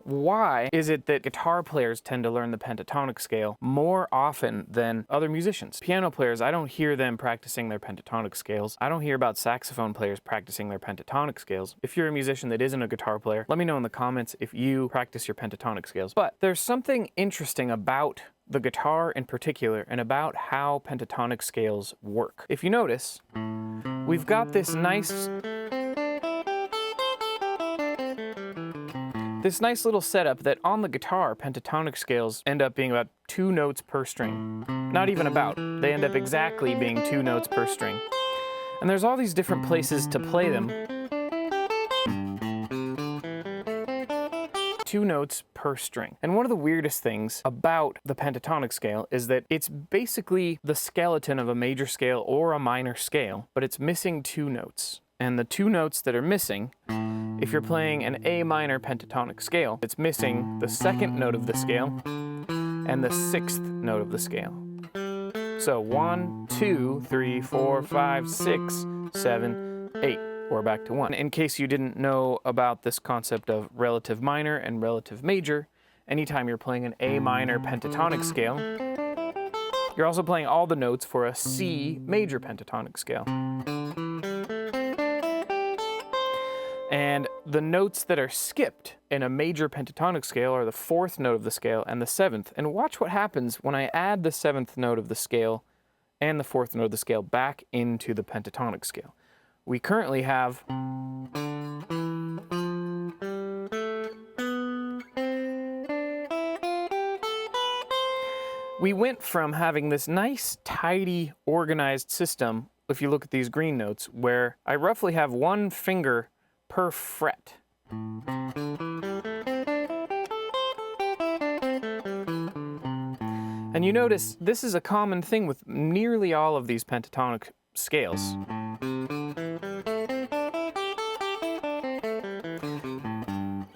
why is it that guitar players tend to learn the pentatonic scale more often than other musicians? Piano players, I don't hear them practicing their pentatonic scales. I don't hear about saxophone players practicing their pentatonic scales. If you're a musician that isn't a guitar player, let me know in the comments if you practice your pentatonic scales. But there's something interesting about the guitar in particular and about how pentatonic scales work. If you notice, we've got this nice little setup that on the guitar, pentatonic scales end up being about 2 notes per string. Not even about, they end up exactly being 2 notes per string. And there's all these different places to play them. 2 notes per string. And one of the weirdest things about the pentatonic scale is that it's basically the skeleton of a major scale or a minor scale, but it's missing 2 notes. And the 2 notes that are missing, if you're playing an A minor pentatonic scale, it's missing the 2nd note of the scale and the 6th note of the scale. So 1, 2, 3, 4, 5, 6, 7, 8. Or back to 1. In case you didn't know about this concept of relative minor and relative major, anytime you're playing an A minor pentatonic scale, you're also playing all the notes for a C major pentatonic scale. And the notes that are skipped in a major pentatonic scale are the 4th note of the scale and the 7th. And watch what happens when I add the 7th note of the scale and the 4th note of the scale back into the pentatonic scale. We currently have we went from having this nice, tidy, organized system, if you look at these green notes, where I roughly have 1 finger per fret. And you notice this is a common thing with nearly all of these pentatonic scales.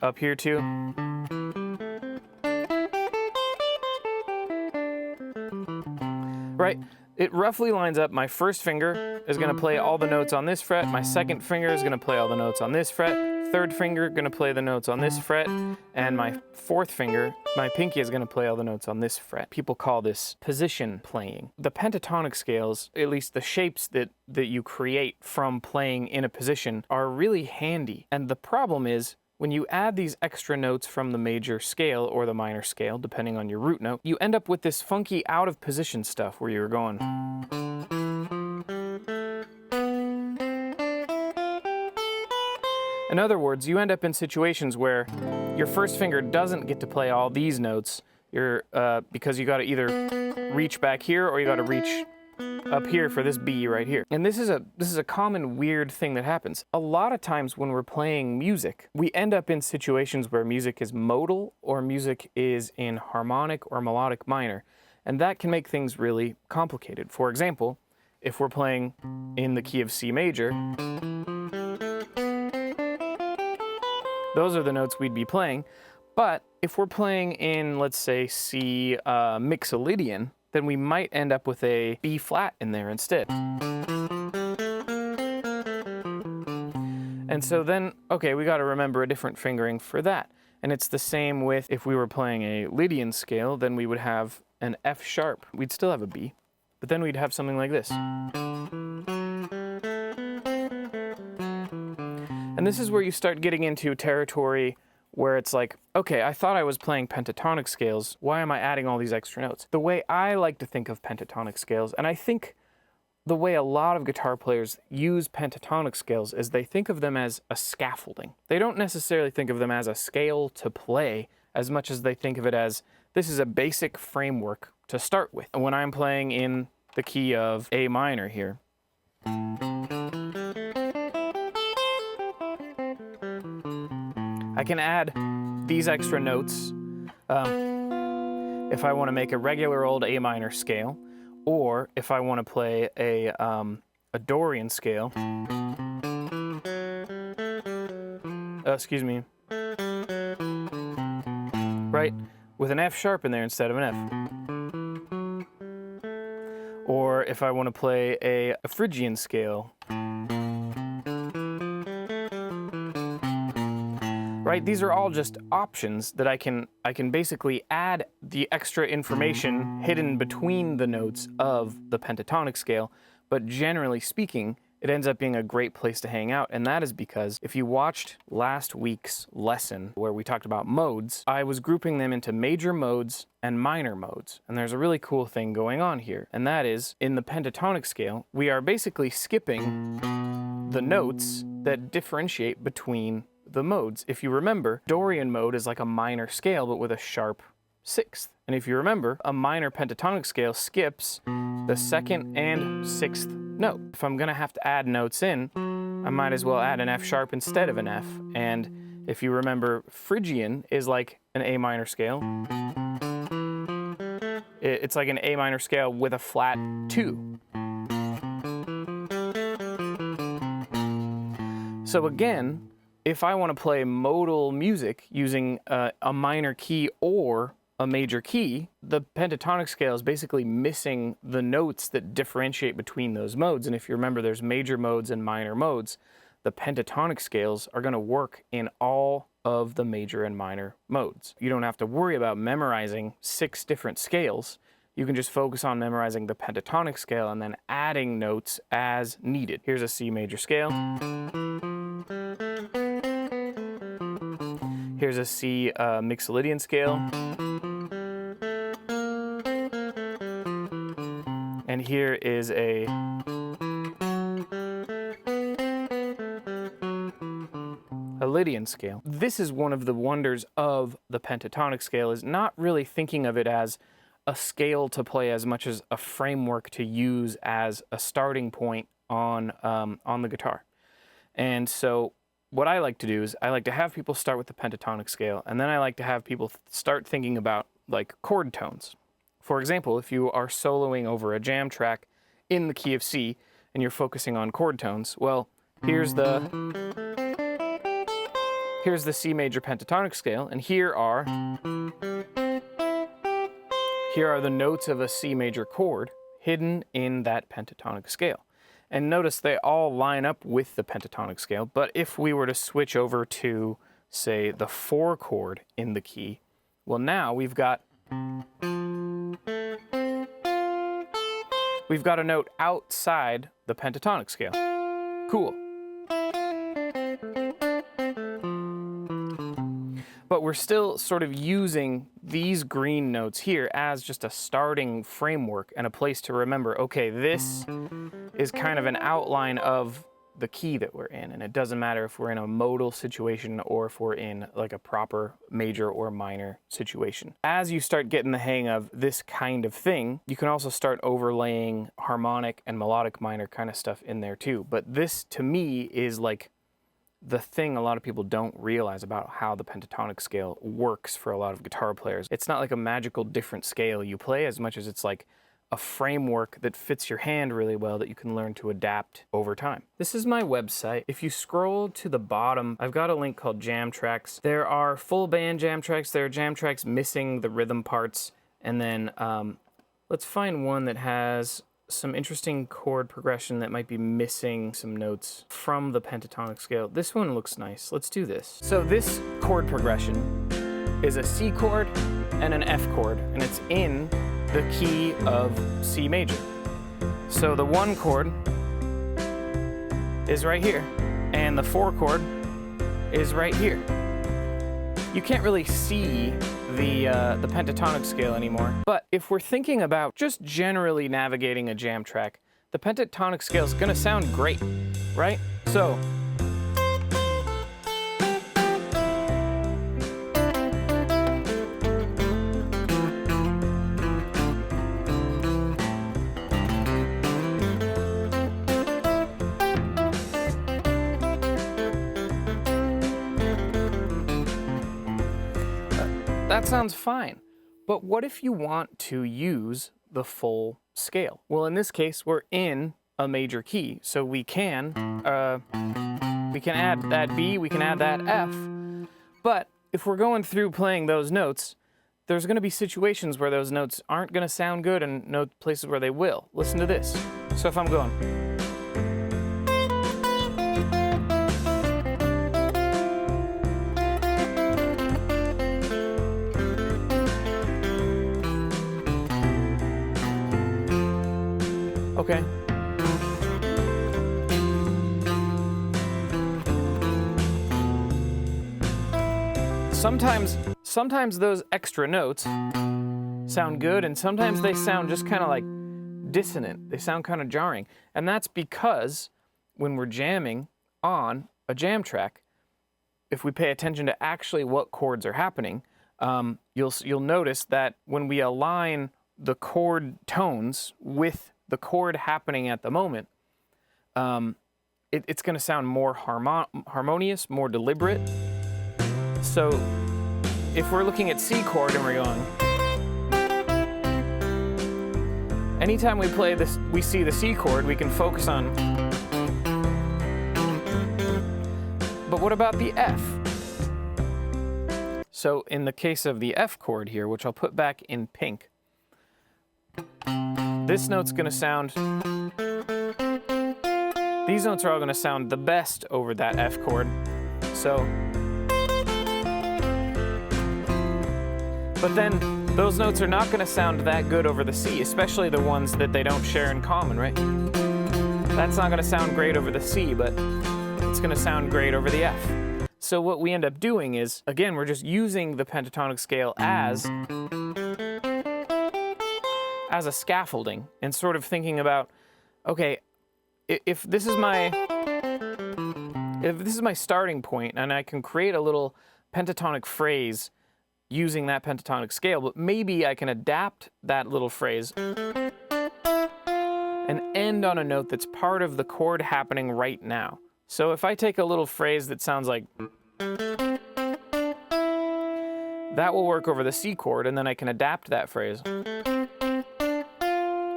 Up here too. Right? It roughly lines up. My 1st finger is going to play all the notes on this fret. My 2nd finger is going to play all the notes on this fret. 3rd finger going to play the notes on this fret. And my 4th finger, my pinky, is going to play all the notes on this fret. People call this position playing. The pentatonic scales, at least the shapes that you create from playing in a position, are really handy. And the problem is, when you add these extra notes from the major scale or the minor scale, depending on your root note, you end up with this funky out of position stuff where you're going. In other words, you end up in situations where your 1st finger doesn't get to play all these notes because you got to either reach back here or you got to reach up here for this B right here. And this is a common weird thing that happens. A lot of times when we're playing music, we end up in situations where music is modal or music is in harmonic or melodic minor. And that can make things really complicated. For example, if we're playing in the key of C major, those are the notes we'd be playing. But if we're playing in, let's say, C mixolydian, then we might end up with a B flat in there instead. And so then, okay, we got to remember a different fingering for that. And it's the same with if we were playing a Lydian scale, then we would have an F sharp. We'd still have a B, but then we'd have something like this. And this is where you start getting into territory where it's like, okay, I thought I was playing pentatonic scales. Why am I adding all these extra notes? The way I like to think of pentatonic scales, and I think the way a lot of guitar players use pentatonic scales, is they think of them as a scaffolding. They don't necessarily think of them as a scale to play as much as they think of it as, this is a basic framework to start with. And when I'm playing in the key of A minor here, I can add these extra notes if I want to make a regular old A minor scale, or if I want to play a Dorian scale. Excuse me. Right? With an F sharp in there instead of an F. Or if I want to play a Phrygian scale. right? These are all just options that I can basically add the extra information hidden between the notes of the pentatonic scale, but generally speaking, it ends up being a great place to hang out, and that is because if you watched last week's lesson where we talked about modes, I was grouping them into major modes and minor modes. And there's a really cool thing going on here, and that is, in the pentatonic scale, we are basically skipping the notes that differentiate between the modes. If you remember, Dorian mode is like a minor scale, but with a sharp sixth. And if you remember, a minor pentatonic scale skips the second and sixth note. If I'm gonna have to add notes in, I might as well add an F sharp instead of an F. And if you remember, Phrygian is like an A minor scale. It's like an A minor scale with a flat 2. So again, if I want to play modal music using a minor key or a major key, the pentatonic scale is basically missing the notes that differentiate between those modes. And if you remember, there's major modes and minor modes. The pentatonic scales are going to work in all of the major and minor modes. You don't have to worry about memorizing 6 different scales. You can just focus on memorizing the pentatonic scale and then adding notes as needed. Here's a C major scale. Here's a C Mixolydian scale. And here is a Lydian scale. This is one of the wonders of the pentatonic scale, is not really thinking of it as a scale to play as much as a framework to use as a starting point on the guitar. And so what I like to do is I like to have people start with the pentatonic scale, and then I like to have people start thinking about like chord tones. For example, if you are soloing over a jam track in the key of C and you're focusing on chord tones, well, here's the C major pentatonic scale, and here are the notes of a C major chord hidden in that pentatonic scale. And notice they all line up with the pentatonic scale, but if we were to switch over to, say, the 4 chord in the key, well, now we've got a note outside the pentatonic scale. Cool. But we're still sort of using these green notes here as just a starting framework and a place to remember, okay, this is kind of an outline of the key that we're in, and it doesn't matter if we're in a modal situation or if we're in like a proper major or minor situation. As you start getting the hang of this kind of thing, you can also start overlaying harmonic and melodic minor kind of stuff in there too. But this, to me, is like the thing a lot of people don't realize about how the pentatonic scale works for a lot of guitar players. It's not like a magical different scale you play as much as it's like a framework that fits your hand really well that you can learn to adapt over time. This is my website. If you scroll to the bottom, I've got a link called Jam Tracks. There are full band jam tracks. There are jam tracks missing the rhythm parts. And then let's find one that has some interesting chord progression that might be missing some notes from the pentatonic scale. This one looks nice. Let's do this. So this chord progression is a C chord and an F chord, and it's in the key of C major. So the 1 chord is right here, and the 4 chord is right here. You can't really see the pentatonic scale anymore, but if we're thinking about just generally navigating a jam track, the pentatonic scale is gonna sound great, right? So that sounds fine, but what if you want to use the full scale? Well, in this case, we're in a major key, so we can add that B, we can add that F, but if we're going through playing those notes, there's going to be situations where those notes aren't going to sound good and places where they will. Listen to this. So if I'm going, Okay. Sometimes those extra notes sound good, and sometimes they sound just kind of like dissonant. They sound kind of jarring. And that's because when we're jamming on a jam track, if we pay attention to actually what chords are happening, you'll notice that when we align the chord tones with the chord happening at the moment, it's going to sound more harmonious, more deliberate. So if we're looking at C chord and we're going, anytime we play this, we see the C chord, we can focus on. But what about the F? So in the case of the F chord here, which I'll put back in pink, this note's going to sound, these notes are all going to sound the best over that F chord. So, but then those notes are not going to sound that good over the C, especially the ones that they don't share in common, right? That's not going to sound great over the C, but it's going to sound great over the F. So what we end up doing is, again, we're just using the pentatonic scale as a scaffolding and sort of thinking about, okay, if this is my starting point and I can create a little pentatonic phrase using that pentatonic scale, but maybe I can adapt that little phrase and end on a note that's part of the chord happening right now. So if I take a little phrase that sounds like, that will work over the C chord, and then I can adapt that phrase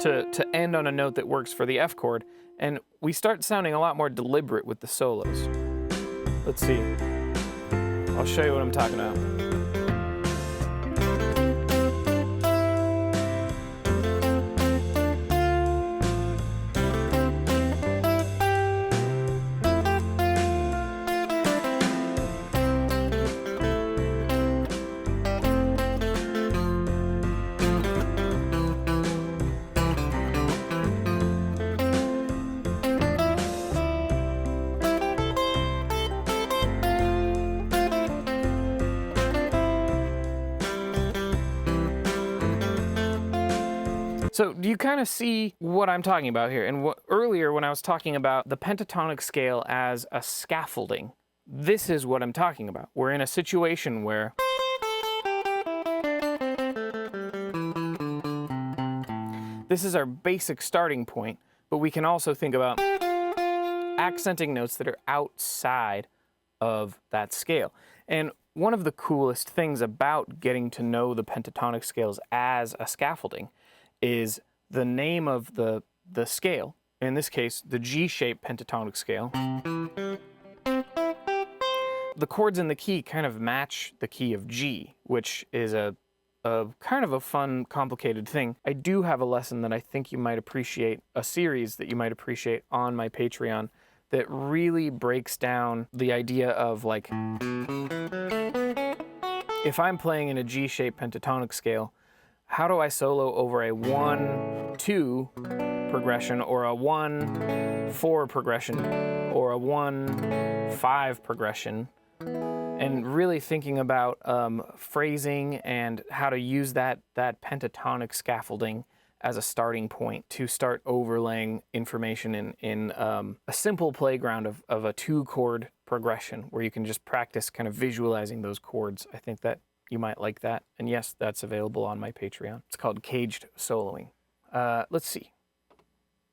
to end on a note that works for the F chord, and we start sounding a lot more deliberate with the solos. Let's see. I'll show you what I'm talking about. So do you kind of see what I'm talking about here? And earlier when I was talking about the pentatonic scale as a scaffolding, this is what I'm talking about. We're in a situation where this is our basic starting point, but we can also think about accenting notes that are outside of that scale. And one of the coolest things about getting to know the pentatonic scales as a scaffolding is the name of the scale, in this case, the G-shaped pentatonic scale. The chords in the key kind of match the key of G, which is a kind of a fun, complicated thing. I do have a lesson that I think you might appreciate, a series that you might appreciate on my Patreon that really breaks down the idea of, like, if I'm playing in a G-shaped pentatonic scale, how do I solo over a 1-2 progression, or a 1-4 progression, or a 1-5 progression? And really thinking about phrasing and how to use that pentatonic scaffolding as a starting point to start overlaying information in a simple playground of a 2-chord progression where you can just practice kind of visualizing those chords. I think that you might like that. And yes, that's available on my Patreon. It's called Caged Soloing. Let's see.